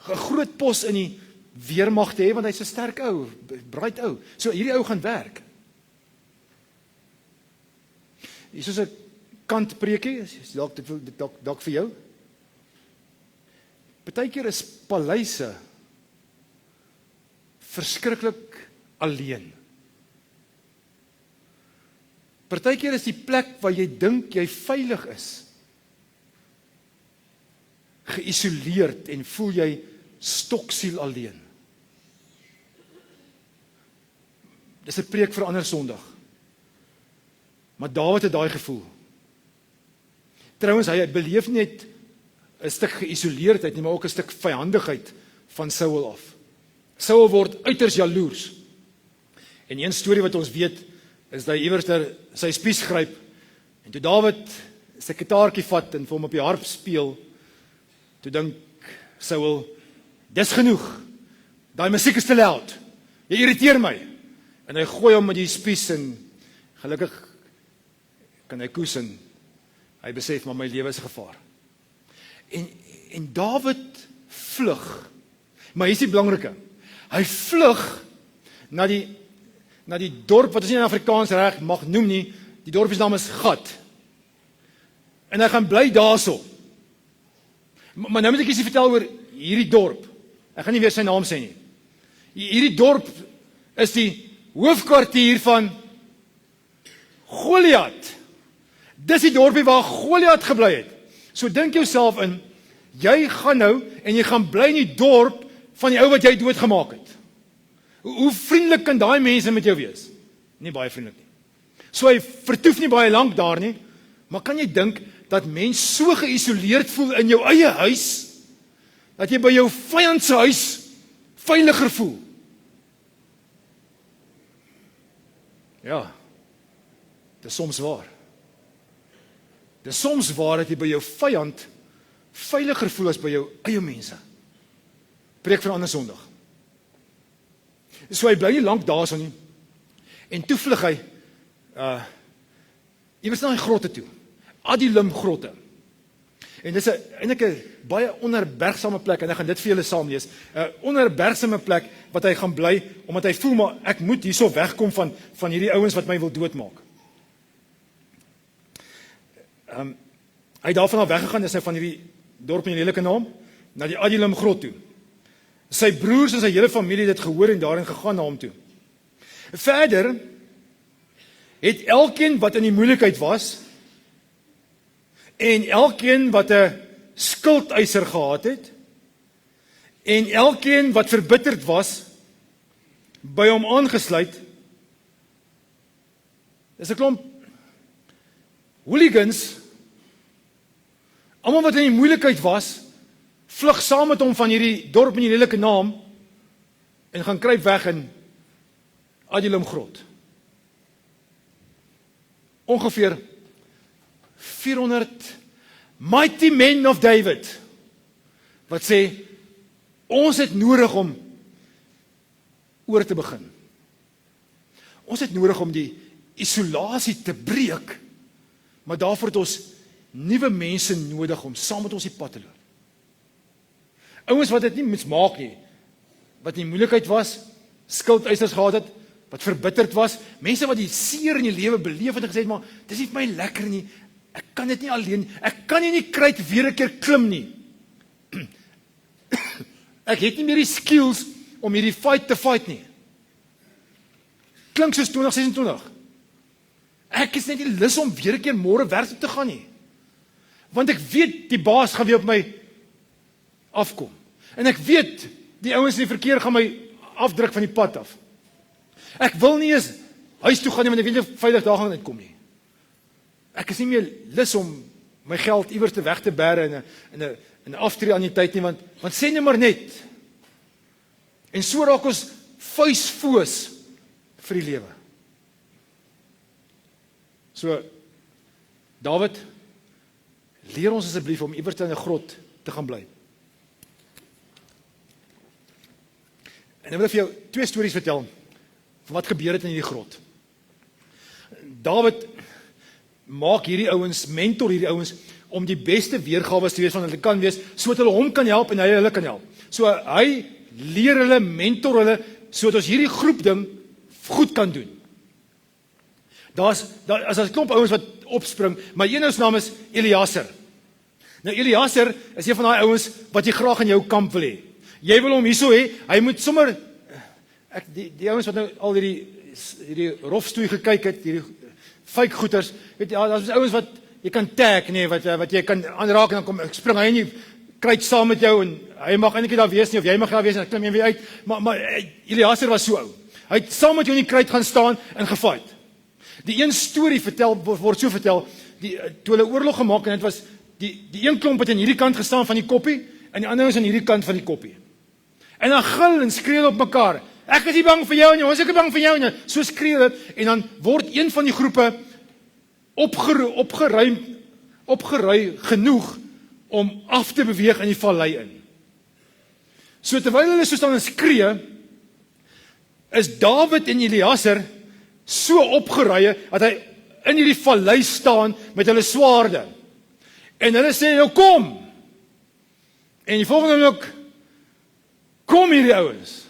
groot pos in die weermag te hê, want hy's 'n sterk ou, bright ou. So hierdie ou gaan werk. Hier is 'n kantpreekie, is dalk vir jou. Partykeer is paleise verskriklik alleen. Partykeer is die plek waar jy dink jy veilig is, geïsoleerd en voel jy stoksiel alleen. Dis 'n preek vir 'n ander Sondag. Maar Dawid het daai gevoel. Trouwens, hy beleef net 'n stuk geïsoleerdheid, nie, maar ook 'n stuk vyandigheid van Saul af. Saul word uiters jaloers. En een storie wat ons weet, is dat hy iewers sy spies gryp, en toe Dawid sy kitaartjie vat en vir hom op die harp speel, toe dink Saul, dis genoeg, daai musiek is te loud, jy irriteer my, en hy gooi hom met die spies, en gelukkig kan hy koes, en hy besef, maar my lewe is gevaar. En Dawid vlug, maar hier is die belangrike, hy vlug na die dorp, wat ons nie in Afrikaans reg mag noem nie, die dorp se naam is Gat, en hy gaan bly daarso. Maar nou moet ek iets vertel oor hierdie dorp, ek gaan nie weer sy naam sê nie. Hierdie dorp is die hoofkwartier van Goliat. Dis die dorpie waar Goliat gebly het. So dink jouself in, jy gaan nou, en jy gaan bly in die dorp van die ou wat jy doodgemaak het. Hoe vriendelik kan daai mense met jou wees? Nie baie vriendelik nie. So hy vertoef nie baie lank daar nie, maar kan jy dink dat mens so geïsoleerd voel in jou eie huis, dat jy by jou vyand se huis veiliger voel? Ja, dit is soms waar. Dit is soms waar dat jy by jou vyand veiliger voel as by jou eie mense. Preek van 'n ander Sondag. So hy bly nie lank daar so nie. En toe vlug hy iewers na die grotte toe. Adullam grotte. En dis eintlik 'n baie onherbergsame plek en ek gaan dit vir julle saam lees. 'n Onherbergsame plek wat hy gaan bly omdat hy voel maar ek moet hierso wegkom van hierdie ouens wat my wil doodmaak. Hy het daarvan af weggegaan, is hy van hierdie dorp met 'n lelike naam na die Adullam grot toe. Sy broers en sy hele familie het dit gehoor en daarin gegaan na hom toe. Verder het elkeen wat in die moeilikheid was en elkeen wat 'n skuldeiser gehad het en elkeen wat verbitterd was by hom aangesluit. Dis 'n klomp hooligans, almal wat in die moeilikheid was, vlug saam met hom van hierdie dorp met die lelike naam en gaan kruip weg in Adullam grot. Ongeveer 400 mighty men of David wat sê ons het nodig om oor te begin. Ons het nodig om die isolasie te breek, maar daarvoor het ons nuwe mense nodig om saam met ons die pad te loop. Ouens wat dit nie mismaak nie, wat in die moeilikheid was, skuldeisers gehad het, wat verbitterd was, mense wat die seer in die lewe beleef het en gesê het, maar dis nie vir my lekker nie, ek kan dit nie alleen, ek kan nie in die kruit weer 'n keer klim nie. Ek het nie meer die skills om hierdie fight te fight nie. Klink soos 2026. Ek is net nie lus om weer 'n keer môre werk toe te gaan nie. Want ek weet die baas gaan weer op my afkom. En ek weet die ouens in die verkeer gaan my afdruk van die pad af. Ek wil nie eens huis toe gaan nie, want ek weet nie veilig daar gaan uitkom nie. Ek is nie meer lus om my geld iewers te weg te bære in 'n aftree aan die tyd nie, want sê net maar net. En so raak ons vuisfoos vir die lewe. So, Dawid, leer ons asseblief om iewers in 'n grot te gaan bly. En ek wil vir jou 2 stories vertel van wat gebeur het in hierdie grot. Dawid maak hierdie ouens, mentor hierdie ouens, om die beste weergawe te wees van hulle kan wees, sodat hulle hom kan help en hy hulle kan help. So hy leer hulle, mentor hulle, sodat ons hierdie groep ding goed kan doen. As 'n klomp ouens wat opspring, maar een ou se naam is Eliaser. Nou Eliaser is een van daai ouens wat jy graag in jou kamp wil hê. Jy wil hom hierso hê, hy moet sommer die ouens wat nou al hierdie rofstoei gekyk het, hierdie fake goeters, weet jy, daar's ouens wat jy kan tag, nee, wat jy kan aanraak en dan kom spring hy in die kruit saam met jou en hy mag eintlik nie daar wees nie of jy mag daar wees en dan klim jy weer uit. Maar Eliaser was so ou. Hy het saam met jou in die kruit gaan staan en gefight. Die een storie word so vertel, toe hulle oorlog gemaak en dit was die een klomp het aan hierdie kant gestaan van die koppie en die ander is aan hierdie kant van die koppie. En dan gil en skree op mekaar. Ek is nie bang vir jou nie, ons is nie bang vir jou nie. So skree hulle en dan word een van die groepe opgerui genoeg om af te beweeg in die vallei in. So terwyl hulle so staan en skree, is Dawid en Eliaser so opgerui dat hy in hierdie vallei staan met hulle swaarde. En hulle sê, nou kom. En die volgende ook, kom hierdie ouens.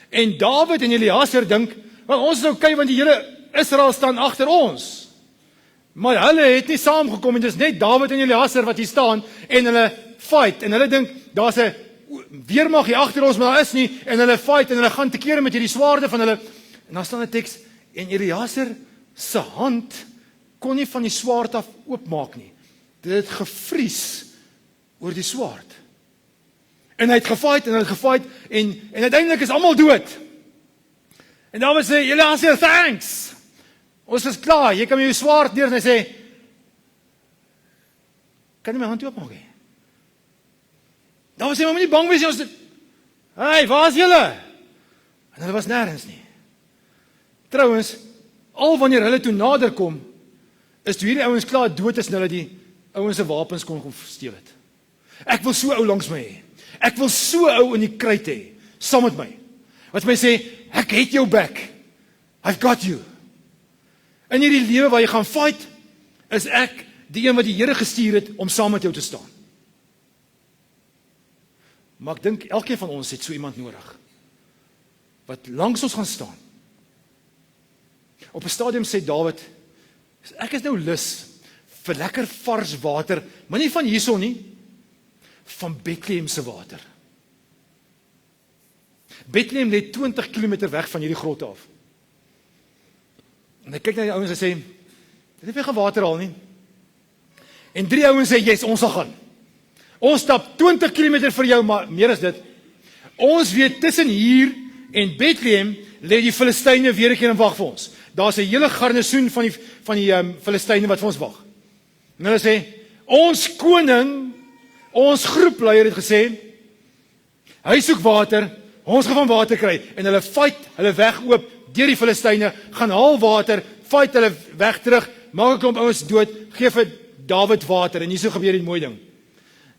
En Dawid en Eliaser dink, want ons is okay, want die hele Israel staan agter ons. Maar hulle het nie saamgekom en dis net Dawid en Eliaser wat hier staan en hulle fight. En hulle dink, daar's 'n weermag hier agter ons, maar daar is nie. En hulle fight en hulle gaan te kere met hierdie swaarde van hulle. En dan staan 'n teks, en Eliaser se hand kon nie van die swaard af oopmaak nie. Dit het gevries oor die swaard. En hy het gefight en hy het gefight en uiteindelik is almal dood. En dan sê Eliaser, thanks. Ons is klaar, jy kan met jou swaard neer en hy sê, kan jy my hand oopmaak hê? Dan sê, maar moet nie bang wees, ons dit, hey, waar is julle? En hulle was nêrens nie. Trouwens, al wanneer hulle toe nader kom, is toe hierdie ouens klaar dood is en hulle die ouens se wapens kon steel het. Ek wil so ou langs my hê. Ek wil so ou in die kruit hê, saam met my. Wat my sê, ek het jou back. I've got you. In hierdie lewe waar jy gaan fight, is ek die een wat die Here gestuur het om saam met jou te staan. Maar ek dink elkeen van ons het so iemand nodig wat langs ons gaan staan. Op 'n stadium sê Dawid, ek is nou lus vir lekker vars water, maar nie van hierson nie, van Bethlehem se water. Bethlehem lê 20 km weg van hierdie grot af. En ek kyk na die ouens en sê, dit het nie gaan water haal nie. En 3 ouens sê, yes, ons sal gaan. Ons stap 20 km vir jou, maar meer as dit. Ons weet tussen hier en Bethlehem lê die Filistyne weer 'n keer en wag vir ons. Daar's 'n hele garnisoen van die Filistyne wat vir ons wag. En hulle sê, ons koning, ons groepleier het gesê, hy soek water, ons gaan van water kry. En hulle fight, hulle weg oop deur die Filistyne, gaan haal water, fight hulle weg terug, maak 'n klomp ouens dood, gee vir Dawid water. En hier so gebeur die mooi ding.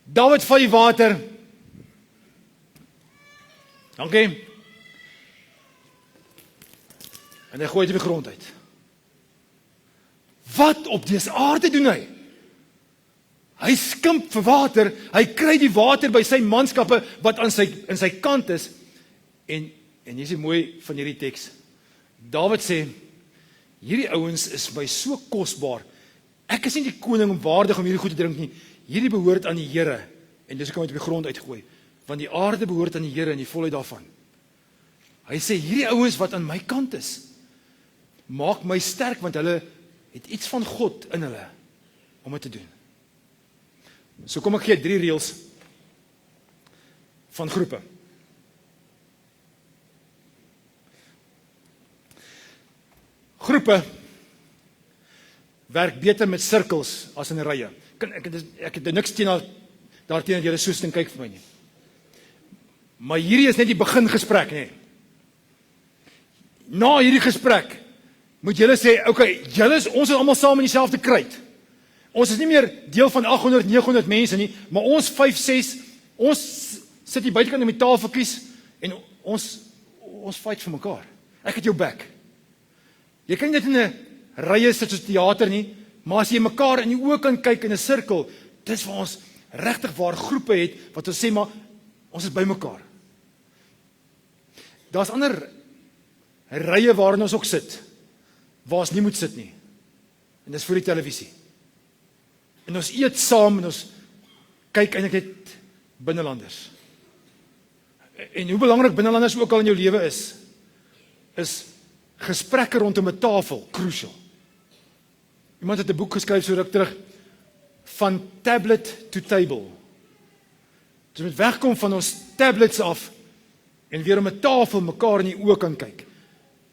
Dawid vat die water. Dankie. En hy gooi dit op die grond uit. Wat op dese aarde doen hy? Hy skimp vir water, hy kry die water by sy manskappe wat aan sy kant is. En hier is die mooi van hierdie teks. Dawid sê, hierdie ouens is my so kosbaar. Ek is nie die koning waardig om hierdie goed te drink nie. Hierdie behoort aan die Here. En dis kom dit op die grond uitgooi. Want die aarde behoort aan die Here en die volheid daarvan. Hy sê, hierdie ouens wat aan my kant is, maak my sterk, want hulle het iets van God in hulle om dit te doen. So kom ek gee 3 reëls van groepe. Groepe werk beter met sirkels as in rye. Ek het niks daarteenoor julle soos kyk vir my nie. Maar hierdie is net die begin gesprek, nee. Na hierdie gesprek moet julle sê, okay, ons is almal saam in dieselfde kruit. Ons is nie meer deel van 800, 900 mense nie, maar ons 5, 6, ons sit hier buitekant om die tafeltjies en ons fight vir mekaar. Ek het jou back. Jy kan nie net in 'n rye sit soos teater nie, maar as jy mekaar in die oë kan kyk in 'n sirkel, dis waar ons regtig waar groepe het wat ons sê maar ons is by mekaar. Daar's ander rye waarin ons ook sit, waar ons nie moet sit nie. En dis voor die televisie. En ons eet saam en ons kyk eintlik net binnelanders. En hoe belangrik binnelanders ook al in jou lewe is gesprekke rondom 'n tafel crucial. Iemand het 'n boek geskryf so ruk terug, van tablet to table. Ons moet wegkom van ons tablets af en weer om 'n tafel mekaar in die oë kan kyk.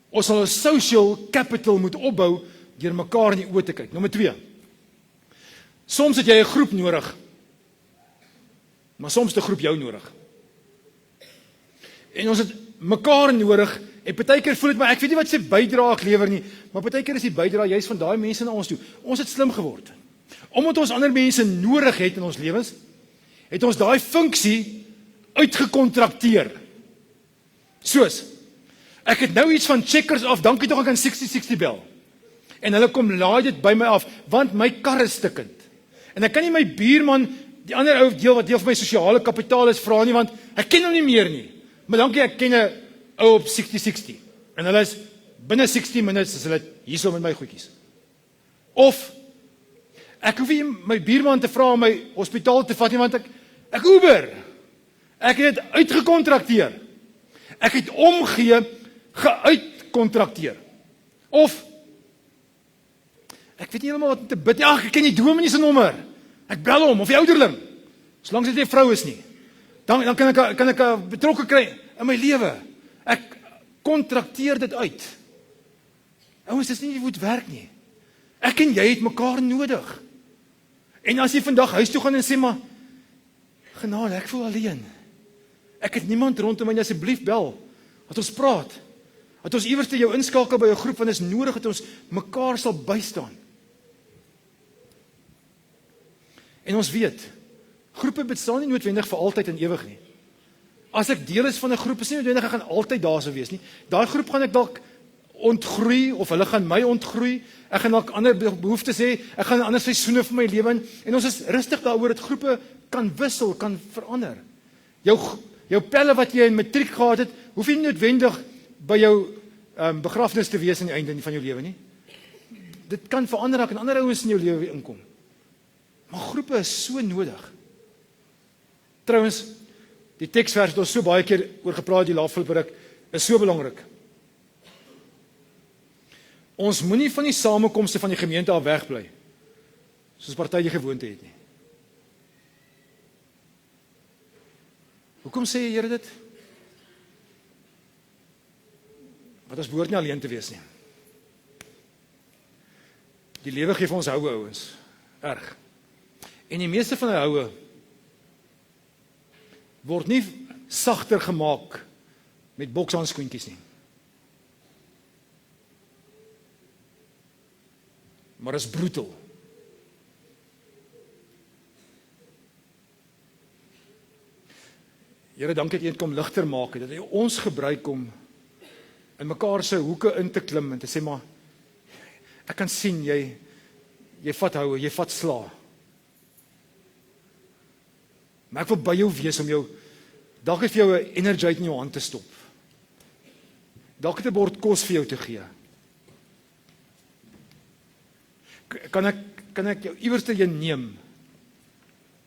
Ons sal 'n social capital moet opbou deur mekaar in die oë te kyk. Nommer 2. Soms het jy 'n groep nodig, maar soms het 'n groep jou nodig. En ons het mekaar nodig, en partykeer voel dit maar, ek weet nie wat sy bydrae ek lewer nie, maar partykeer is die bydrae juist van daai mense na ons toe. Ons het slim geword. Omdat ons ander mense nodig het in ons lewens, het ons daai funksie uitgekontrakteer. Soos, ek het nou iets van checkers af, dankie tog ek kan 6060 bel. En hulle kom laai dit by my af, want my kar is stikkend. En ek kan nie my buurman, die ander ou deel wat deel van my sosiale kapitaal is, vra nie, want ek ken hom nie meer nie. Maar dankie, ek ken 'n ou op 6060. En hulle is binne 60 minutes, is hulle hierso met my goedjies. Of, ek hoef nie my buurman te vra om my hospitaal te vat nie, want ek Uber. Ek het dit uitgekontrakteer. Ek het omgee, geuitkontrakteer. Of, ek weet nie helemaal wat om te bid. Ag, ek ken die dominee se nommer. Ek bel hom, of die ouderling. Solank dit nie 'n vrou is nie. Dan kan ek 'n betrokke kry in my lewe. Ek kontrakteer dit uit. Ouens, dis nie hoe dit werk nie. Ek en jy het mekaar nodig. En as jy vandag huis toe gaan en sê, maar, genade, ek voel alleen. Ek het niemand rondom my, asseblief bel, dat ons praat, dat ons iewers te jou inskakel by jou groep, want is nodig dat ons mekaar sal bystaan. En ons weet, groepe bestaan nie noodwendig vir altyd en ewig nie. As ek deel is van 'n groep, is nie noodwendig ek gaan altyd daar sou wees nie. Daai groep gaan ek dalk ontgroei, of hulle gaan my ontgroei, ek gaan dalk ander behoeftes hê, ek gaan ander seisoene vir my lewe in, en ons is rustig daaroor dat groepe kan wissel, kan verander. Jou pelle wat jy in matriek gehad het, hoef nie noodwendig by jou begrafnis te wees aan die einde van jou lewe nie. Dit kan verander, dat kan ander ouens in jou lewe weer inkom. Maar groepe is so nodig. Trouwens, die teksvers het ons so baie keer oor gepraat, die afgelope ruk, is so belangrik. Ons moenie van die samekomste van die gemeente af wegbly, soos party die gewoonte het nie. Hoekom sê Here dit? Want ons behoort nie alleen te wees nie. Die lewe gee vir ons houe, ouens, erg. En die meeste van die houe word nie sagter gemaak met bokshandskoentjies nie. Maar is brutal. Here, dankie dat jy dit kom ligter maak, dat jy ons gebruik om in mekaar se hoeke in te klim en te sê, maar ek kan sien, jy vat houe, jy vat sla. Maar ek wil by jou wees om jou, dalk het vir jou 'n Energite in jou hand te stop. Dalk het 'n bord kos vir jou te gee. Kan ek jou iewers te jou neem?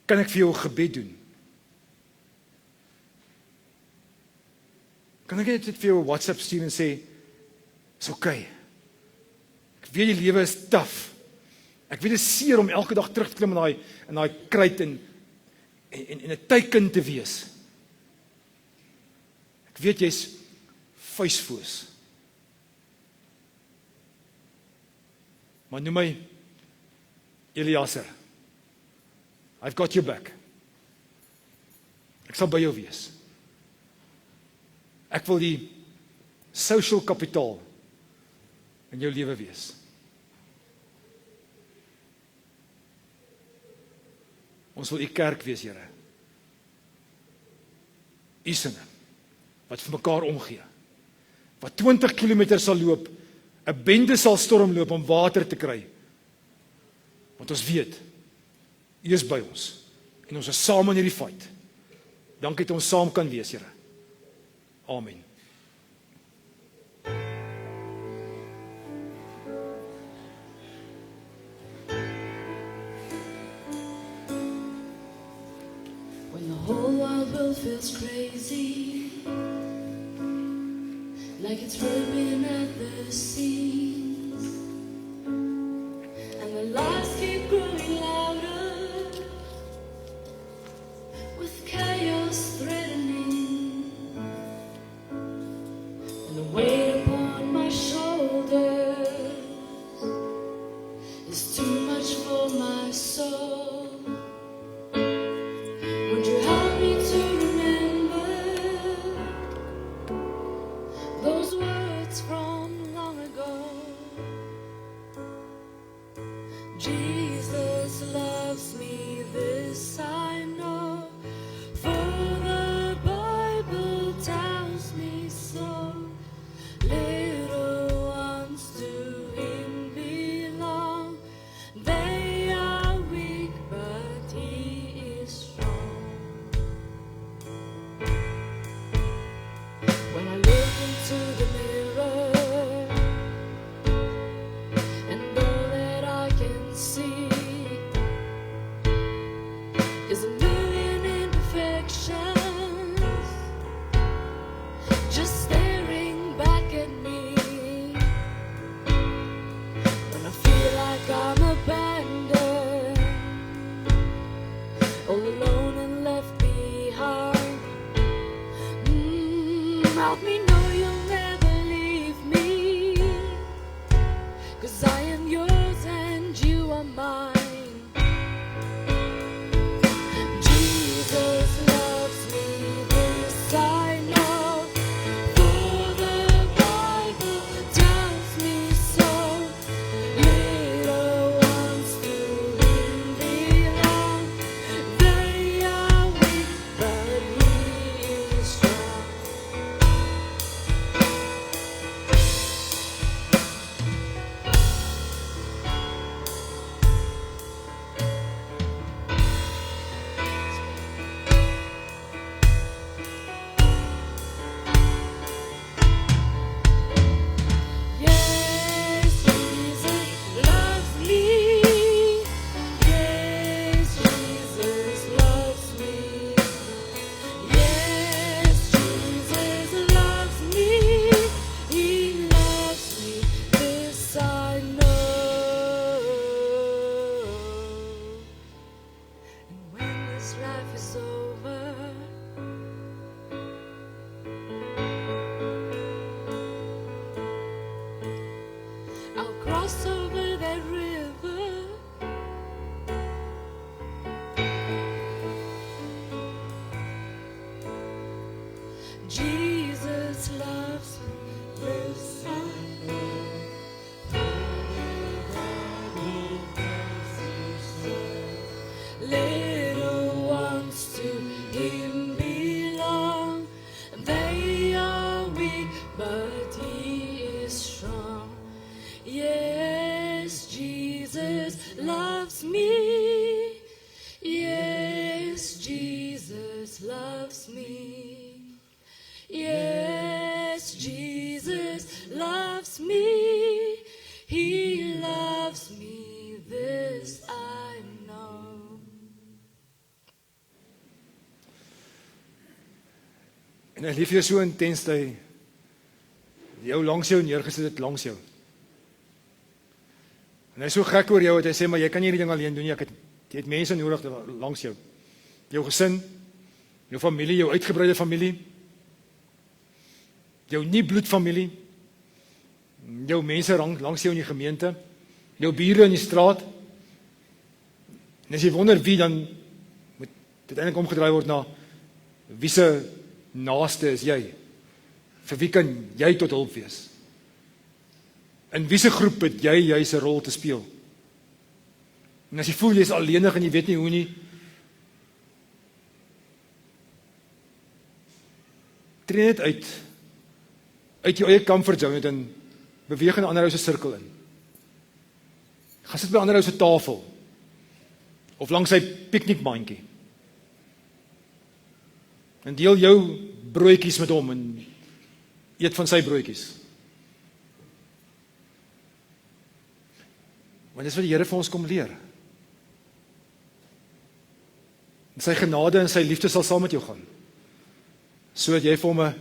Kan ek vir jou 'n gebed doen? Kan ek net vir jou 'n WhatsApp stuur en sê, is okay. Ek weet die lewe is taaf. Ek weet dit is seer om elke dag terug te klim in daai kruit en 'n teiken te wees. Ek weet jy's vuisfoos. Maar noem my Eliasser. I've got your back. Ek sal by jou wees. Ek wil die social kapitaal in jou lewe wees. Ons wil u kerk wees, Here. U sinne, wat vir mekaar omgee. Wat 20 kilometer sal loop, 'n bende sal stormloop om water te kry. Want ons weet, u is by ons, en ons is saam in hierdie fight. Dankie dat ons saam kan wees, Here. Amen. When the whole wide world feels crazy, like it's ripping at the seams, and the lies keep growing louder, with chaos threatening, and the weight upon my shoulders is too much for my soul. Would you help me to remember those words from long ago? Jesus loves me, this I know, for the Bible tells me so. Little ones to him belong, they are weak but he is strong. When I look into the mirror, and all that I can see is a million imperfections just staring back at me. When I feel like I'm abandoned, all alone and left behind, help me know you'll never leave me. Jesus loves me, this I know. Little ones to him belong. They are weak, but he is strong. Yes, Jesus loves me. Yes, Jesus loves me. Yes, Jesus loves me. He loves me, this I know. En hy lief jou so intens dat hy jou langs jou neergesit het langs jou. En hy is so gek oor jou dat hy sê, maar jy kan nie hierdie ding alleen doen nie, jy het mense nodig langs jou. Jou gesin, jou familie, jou uitgebreide familie, jou nie bloedfamilie, jou mense langs jou in die gemeente, jou bure in die straat. En as jy wonder wie, dan moet dit eintlik omgedraai word na wie se naaste is jy? Vir wie kan jy tot hulp wees? In wiese groep het jy juis 'n rol te speel? En as jy voel jy is alleenig en jy weet nie hoe nie, tree net uit jou eie comfort zone en beweeg in 'n ander ou se sirkel in. Gaan sit by 'n ander ou se tafel of langs sy piknikmandjie. En deel jou broodjies met hom en eet van sy broodjies. Want dis wat die Here vir ons kom leer. En sy genade en sy liefde sal saam met jou gaan, sodat jy vir hom 'n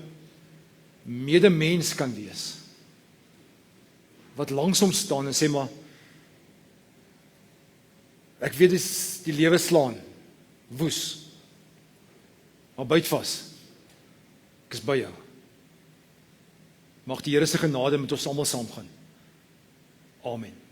medemens kan wees, wat langs hom staan en sê, maar ek weet die lewe slaan, woes, maar byt vas, ek is by jou. Mag die Here se genade met ons almal saamgaan. Amen.